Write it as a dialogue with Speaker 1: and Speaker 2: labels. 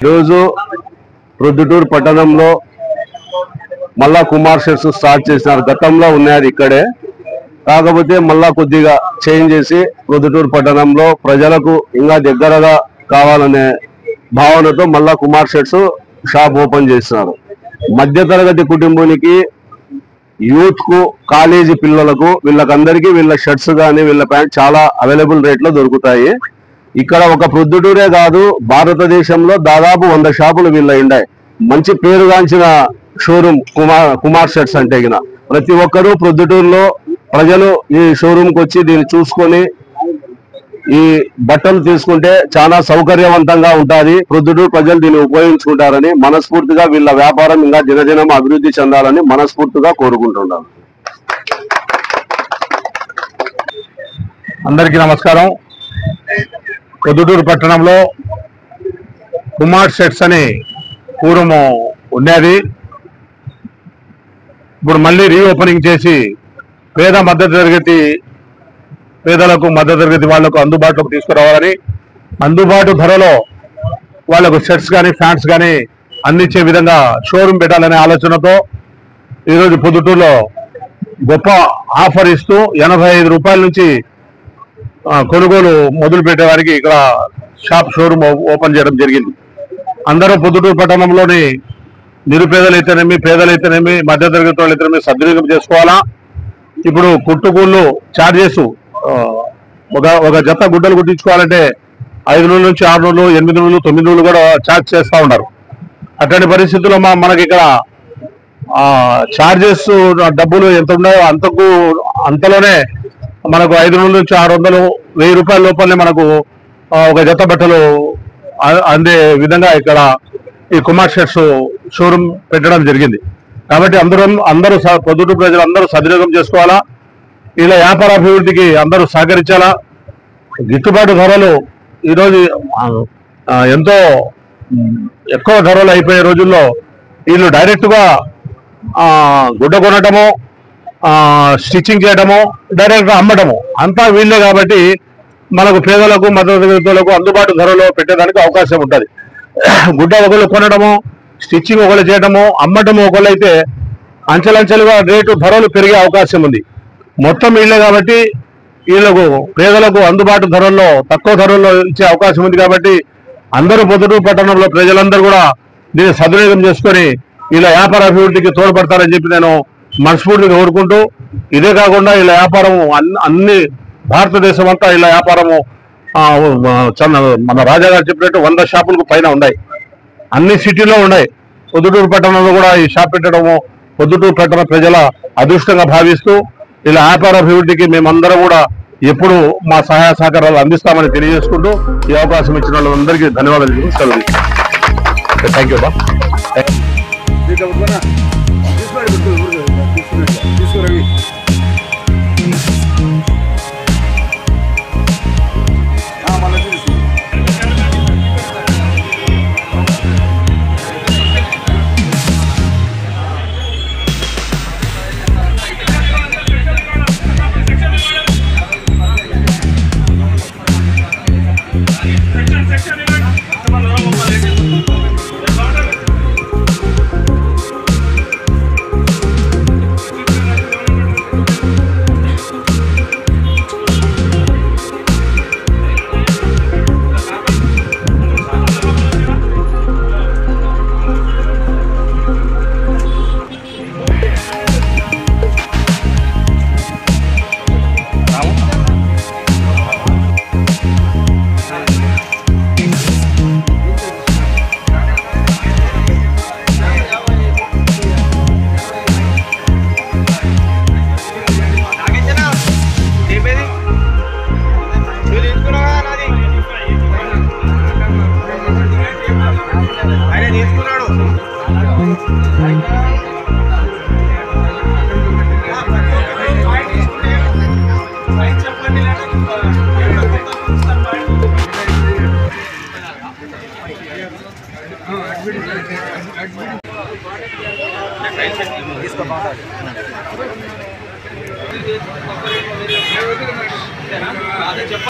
Speaker 1: ఈరోజు ప్రొద్దుటూరు పట్టణంలో మళ్ళా కుమార్ షెడ్స్ స్టార్ట్ చేసినారు. గతంలో ఉన్నది ఇక్కడే, కాకపోతే మళ్ళా కొద్దిగా చేంజ్ చేసి ప్రొద్దుటూరు పట్టణంలో ప్రజలకు ఇంకా దగ్గరగా కావాలనే భావనతో మళ్ళా కుమార్ షెడ్స్ షాప్ ఓపెన్ చేస్తున్నారు. మధ్యతరగతి కుటుంబానికి, యూత్ కు, కాలేజీ పిల్లలకు, వీళ్ళకందరికీ వీళ్ళ షర్ట్స్ కానీ వీళ్ళ ప్యాంట్ చాలా అవైలబుల్ రేట్లో దొరుకుతాయి. ఇక్కడ ఒక ప్రొద్దుటూరే కాదు, భారతదేశంలో దాదాపు 100 షాపులు వీళ్ళ ఉన్నాయి. మంచి పేరుగాంచిన షోరూమ్ కుమార్ షర్ట్స్ అంటే గిన ప్రతి ఒక్కరూ ప్రొద్దుటూరులో ప్రజలు ఈ షోరూమ్కి వచ్చి దీన్ని చూసుకొని ఈ బట్టలు తీసుకుంటే చాలా సౌకర్యవంతంగా ఉంటుంది. ప్రొద్దుటూరు ప్రజలు దీన్ని ఉపయోగించుకుంటారని మనస్ఫూర్తిగా వీళ్ళ వ్యాపారం ఇంకా దినదినం అభివృద్ధి చెందాలని మనస్ఫూర్తిగా కోరుకుంటున్నాను.
Speaker 2: అందరికీ నమస్కారం. ప్రొద్దుటూరు పట్టణంలో కుమార్ షెడ్స్ అని పూర్వము ఉన్నది. ఇప్పుడు మళ్ళీ రీఓపెనింగ్ చేసి పేదలకు మధ్య తరగతి వాళ్లకు అందుబాటులోకి తీసుకురావాలని, అందుబాటు ధరలో వాళ్లకు షర్ట్స్ కానీ ప్యాంట్స్ కానీ అందించే విధంగా షోరూమ్ పెట్టాలనే ఆలోచనతో ఈరోజు పొద్దుటూరులో గొప్ప ఆఫర్ ఇస్తూ 85 రూపాయల నుంచి కొనుగోలు మొదలు పెట్టేవారికి ఇక్కడ షోరూమ్ ఓపెన్ చేయడం జరిగింది. అందరూ పొద్దుటూరు పట్టణంలోని నిరుపేదలైతేనేమి, పేదలైతేనేమి, మధ్యతరగతి వాళ్ళైతేనేమి సద్వినియోగం చేసుకోవాలా. ఇప్పుడు కుట్టుకూళ్ళు ఛార్జెస్ ఒక జత గుడ్డలు కుట్టించుకోవాలంటే 5 నూలు నుంచి 6 నూలు, 8 నూలు, 9 నూలు కూడా ఛార్జ్ చేస్తూ ఉన్నారు. అట్లాంటి పరిస్థితుల్లో మనకి ఇక్కడ ఛార్జెస్ డబ్బులు ఎంత ఉన్నాయో అంతలోనే మనకు 5 నూలు నుంచి 600, 1000 రూపాయల లోపలనే మనకు ఒక జత బట్టలు అందే విధంగా ఇక్కడ ఈ కుమార్ షెడ్స్ షోరూమ్ పెట్టడం జరిగింది. కాబట్టి అందరూ పొద్దుటూరు ప్రజలు అందరూ సద్వినియోగం చేసుకోవాలా. ఇలా వ్యాపార అభివృద్ధికి అందరూ సహకరించాలా. గిట్టుబాటు ధరలు ఈరోజు ఎంతో ఎక్కువ ధరలు అయిపోయే రోజుల్లో వీళ్ళు డైరెక్ట్గా గుడ్డ కొనటము, స్టిచ్చింగ్ చేయడము, డైరెక్ట్గా అమ్మటము అంతా వీళ్ళే. కాబట్టి మనకు పేదలకు, మధ్యతరగతులకు అందుబాటు ధరలో పెట్టేదానికి అవకాశం ఉంటుంది. గుడ్డ ఒకళ్ళు కొనడము, స్టిచ్చింగ్ ఒకళ్ళు చేయడము, అమ్మటము ఒకళ్ళు అయితే అంచెలంచెలుగా రేటు ధరలు పెరిగే అవకాశం ఉంది. మొత్తం వీళ్ళే కాబట్టి వీళ్ళకు పేదలకు అందుబాటు ధరల్లో, తక్కువ ధరల్లో ఇచ్చే అవకాశం ఉంది. కాబట్టి అందరూ పొద్దుటూరు పట్టణంలో ప్రజలందరూ కూడా దీన్ని సద్వినియోగం చేసుకొని ఇలా వ్యాపార అభివృద్ధికి తోడ్పడతారని చెప్పి నేను మనస్ఫూర్తిగా కోరుకుంటూ, ఇదే కాకుండా ఇలా వ్యాపారము అన్ని భారతదేశం అంతా ఇలా వ్యాపారము మన రాజా గారు చెప్పినట్టు 100 షాపులకు పైన ఉన్నాయి. అన్ని సిటీలో ఉన్నాయి. పొద్దుటూరు పట్టణంలో కూడా ఈ షాప్ పెట్టడము పొద్దుటూరు పట్టణ ప్రజల అదృష్టంగా భావిస్తూ ఇలా వ్యాపార అభివృద్ధికి మేమందరం కూడా ఎప్పుడు మా సహాయ సహకారాలు అందిస్తామని తెలియజేసుకుంటూ ఈ అవకాశం ఇచ్చిన వాళ్ళందరికీ ధన్యవాదాలు. Thank you.